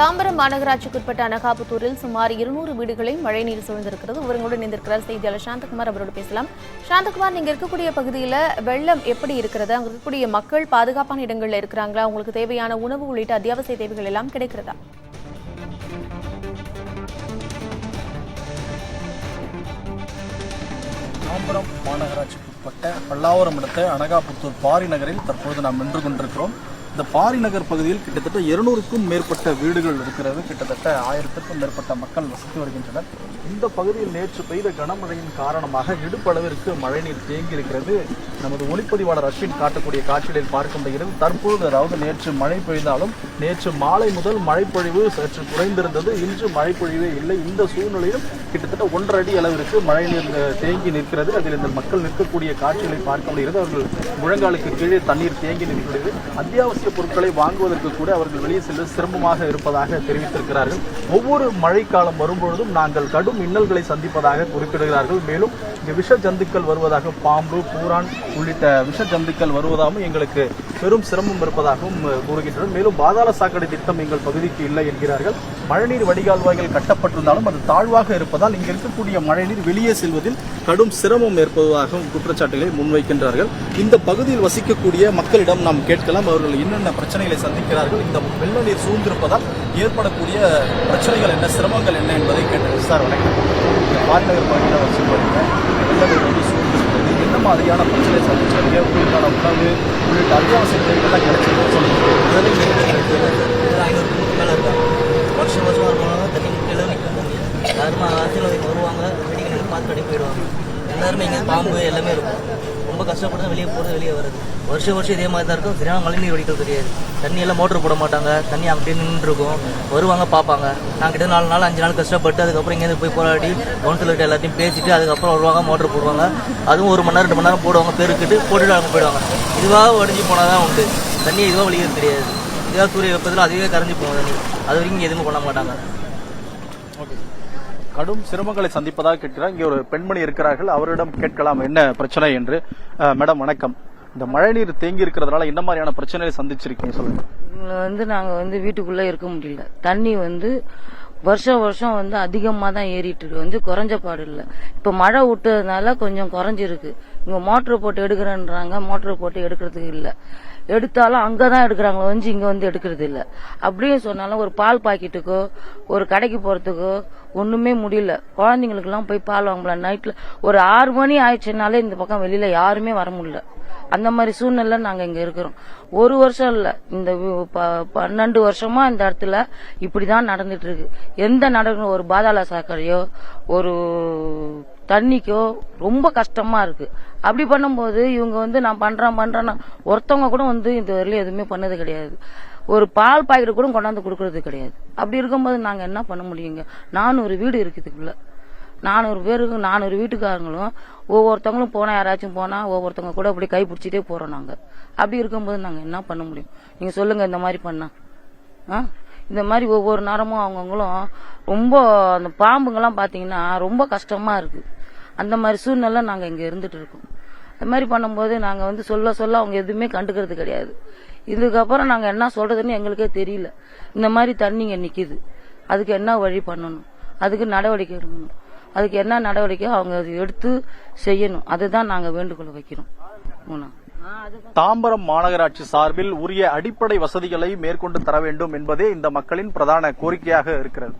தாம்பரம் மாநகராட்சிக்குட்பட்ட அனகாபுத்தூரில் சுமார் 200 வீடுகளை மழைநீர் சூழ்ந்திருக்கிறது. ஒருவங்களோடு இணைந்திருக்கிறார் செய்தியாளர் சாந்தகுமார். அவரோடு பேசலாம். சாந்தகுமார், நீங்க இருக்கக்கூடிய பகுதியில் வெள்ளம் எப்படி இருக்கிறது? அங்க இருக்கக்கூடிய மக்கள் பாதுகாப்பான இடங்கள்ல இருக்கிறாங்களா? உங்களுக்கு தேவையான உணவு உள்ளிட்ட அத்தியாவசிய தேவைகள் எல்லாம் கிடைக்கிறதா? தாம்பரம் மாநகராட்சிக்குட்பட்ட பல்லாவரம் அடுத்த அனகாபுத்தூர் பாரி நகரில் தற்போது நாம் நின்று கொண்டிருக்கிறோம். இந்த பாரி நகர் பகுதியில் கிட்டத்தட்ட 200க்கும் மேற்பட்ட வீடுகள் இருக்கிறது. கிட்டத்தட்ட 1000க்கும் மேற்பட்ட மக்கள் வசித்து வருகின்றனர். இந்த பகுதியில் நேற்று பெய்த கனமழையின் காரணமாக இடுப்பளவிற்கு மழைநீர் தேங்கி இருக்கிறது. நமது ஒளிப்பதிவாளர் அஸ்வின் காட்டக்கூடிய காட்சிகளில் பார்க்க முடிகிறது. தற்போது அதாவது நேற்று மழை பெய்தாலும் நேற்று மாலை முதல் மழைப்பொழிவு சற்று குறைந்திருந்தது. இன்று மழைப்பொழிவே இல்லை. இந்த சூழ்நிலையில் கிட்டத்தட்ட 1.5 அடி அளவிற்கு மழைநீர் தேங்கி நிற்கிறது. அதில் இந்த மக்கள் நிற்கக்கூடிய காட்சிகளை பார்க்க முடிகிறது. அவர்கள் முழங்காலுக்கு கீழே தண்ணீர் தேங்கி நிற்கிறது. அத்தியாவசிய பொருட்களை வாங்குவதற்கு கூட அவர்கள் வெளியே செல்ல சிரமமாக இருப்பதாக தெரிவித்திருக்கிறார்கள். ஒவ்வொரு மழைக்காலம் வரும்பொழுதும் நாங்கள் கடும் இன்னல்களை சந்திப்பதாக குறிப்பிடுகிறார்கள். மேலும் இங்கு விஷ ஜந்துக்கள் வருவதாக, பாம்பு, பூரான் உள்ளிட்ட விஷ ஜந்துக்கள் வருவதாகவும் எங்களுக்கு பெரும் சிரமம் இருப்பதாகவும் கூறுகின்றனர். மேலும் பாதாள சாக்கடை திட்டம் எங்கள் பகுதிக்கு இல்லை என்கிறார்கள். மழைநீர் வடிகால்வாய்கள் கட்டப்பட்டிருந்தாலும் அது தாழ்வாக இருப்பதால் இங்கு இருக்கக்கூடிய மழைநீர் வெளியே செல்வதில் கடும் சிரமம் ஏற்படுவதாகவும் குற்றச்சாட்டுகளை முன்வைக்கின்றார்கள். இந்த பகுதியில் வசிக்கக்கூடிய மக்களிடம் நாம் கேட்கலாம், அவர்கள் என்னென்ன பிரச்சனைகளை சந்திக்கிறார்கள், இந்த வெள்ள நீர் சூழ்ந்திருப்பதால் ஏற்படக்கூடிய பிரச்சனைகள் என்ன, சிரமங்கள் என்ன என்பதை கேட்டு சார் வணக்கம். பாரிநகர் பகுதியில் வசித்து வருகிற வெள்ள நீர் வந்து சூழ்ந்திருக்கிறது, என்ன மாதிரியான பிரச்சனை சந்திச்சாங்க, உங்களுக்கான உணவு உள்ளிட்ட அத்தியாவசிய தேவைகள்லாம் கிடைச்சிருக்கு சொல்லுங்கள். 500 மேலே இருக்காங்க. வருஷம் வருவாங்க, தண்ணி கீழே நிற்கும். யாருமே ஆசீர்வாதம் வருவாங்க, வெடிக்கணும் பார்த்து கட்டி போயிடுவாங்க. எல்லாருமே இங்கே பாம்பு எல்லாமே இருக்கும். ரொம்ப கஷ்டப்பட்டு வெளியே போகிறது, வெளியே வருது. வருஷம் இதே மாதிரி தான் இருக்கும். சரியான மழைநீர் வடிக்கிறது தெரியாது. தண்ணி எல்லாம் மோட்டர் போட மாட்டாங்க. தண்ணி அப்படியே நின்றுருக்கும். வருவாங்க, பார்ப்பாங்க. நாங்கள் கிட்ட 4 நாள் 5 நாள் கஷ்டப்பட்டு அதுக்கப்புறம் இங்கேருந்து போய் போராடி கவுன்சிலர்கிட்ட எல்லாத்தையும் பேசிட்டு அதுக்கப்புறம் வருவாங்க, மோட்டர் போடுவாங்க. அதுவும் 1 மணி நேரம் 2 மணி நேரம் போடுவாங்க, பெருக்கிட்டு போட்டுட்டு அவங்க போயிடுவாங்க. இதுவாக வடிஞ்சு போனால் தான் உண்டு. தண்ணி இதுவாக வலிக்கிறது தெரியாது. இதுவாக சூரிய வெப்பத்தில் அதுவே கரைஞ்சி போகும் தண்ணி. அது வரைக்கும் எதுவுமே பண்ண மாட்டாங்க. கடும் சிரமங்களை சந்திப்பதாக கேட்கிறார். இங்கே ஒரு பெண்மணி இருக்கிறார்கள், அவரிடம் கேட்கலாம் என்ன பிரச்சனை என்று. மேடம் வணக்கம். இந்த மழைநீர் தேங்கி இருக்கிறதுனால என்ன மாதிரியான பிரச்சனைகளை சந்திச்சிருக்கீங்க சொல்லுங்க. நாங்க வீட்டுக்குள்ள இருக்க முடியல. தண்ணி வருஷம் அதிகமா தான் ஏறிட்டு இருக்கு. குறைஞ்ச பாடு இல்ல. இப்ப மழை விட்டதுனால கொஞ்சம் குறைஞ்சிருக்கு. இங்க மோட்டர் போட்டு எடுக்கிறேன்றாங்க. மோட்டர் போட்டு எடுக்கிறதுக்கு இல்ல. எடுத்தாலும் அங்கதான் எடுக்கிறாங்க, இங்க எடுக்கிறது இல்ல. அப்படியே சொன்னாலும் ஒரு பால் பாக்கெட்டுக்கோ ஒரு கடைக்கு போறதுக்கோ ஒண்ணுமே முடியல. குழந்தைங்களுக்கு எல்லாம் போய் பால் வாங்கலாம். நைட்ல ஒரு 6 மணி ஆயிடுச்சுனாலே இந்த பக்கம் வெளியில யாருமே வர முடியல. அந்த மாதிரி சூழ்நிலை நாங்க இங்க இருக்கிறோம். 1 வருஷம் இல்ல, இந்த 12 வருஷமா இந்த இடத்துல இப்படிதான் நடந்துட்டு இருக்கு. எந்த நடக்கும் ஒரு பாதாள சாக்கடையோ ஒரு தண்ணிக்கோ ரொம்ப கஷ்டமா இருக்கு. அப்படி பண்ணும்போது இவங்க நான் பண்றேன்னா ஒருத்தவங்க கூட இந்த வரையில எதுவுமே பண்ணது கிடையாது. ஒரு பால் பாக்கெட் கூட கொண்டாந்து கொடுக்கறது கிடையாது. அப்படி இருக்கும்போது நாங்க என்ன பண்ண முடியுங்க? 400 வீடு இருக்குதுக்குள்ள. 400 பேருக்கு 400 வீட்டுக்காரங்களும் ஒவ்வொருத்தவங்களும் போனா, யாராச்சும் போனா ஒவ்வொருத்தவங்க கூட அப்படி கை பிடிச்சிட்டே போறோம் நாங்க. அப்படி இருக்கும்போது நாங்க என்ன பண்ண முடியும்? நீங்க சொல்லுங்க. இந்த மாதிரி பண்ணா இந்த மாதிரி ஒவ்வொரு நேரமும் அவங்கவுங்களும் ரொம்ப அந்த பாம்புங்கெல்லாம் பாத்தீங்கன்னா ரொம்ப கஷ்டமா இருக்கு. அந்த மாதிரி சூழ்நிலை நாங்க இங்க இருந்துட்டு இருக்கோம். அந்த மாதிரி பண்ணும்போது நாங்க சொல்ல அவங்க எதுவுமே கண்டுக்கிறது கிடையாது. இதுக்கப்புறம் நாங்க என்ன சொல்றதுன்னு எங்களுக்கே தெரியல. இந்த மாதிரி தண்ணிங்க நிக்குது, அதுக்கு என்ன வழி பண்ணணும், அதுக்கு நடவடிக்கை எடுக்கணும். அதுக்கு என்ன நடவடிக்கையோ அவங்க அதை எடுத்து செய்யணும். அதுதான் நாங்க வேண்டுகோள் வைக்கிறோம். தாம்பரம் மாநகராட்சி சார்பில் உரிய அடிப்படை வசதிகளை மேற்கொண்டு தர வேண்டும் என்பதே இந்த மக்களின் பிரதான கோரிக்கையாக இருக்கிறது.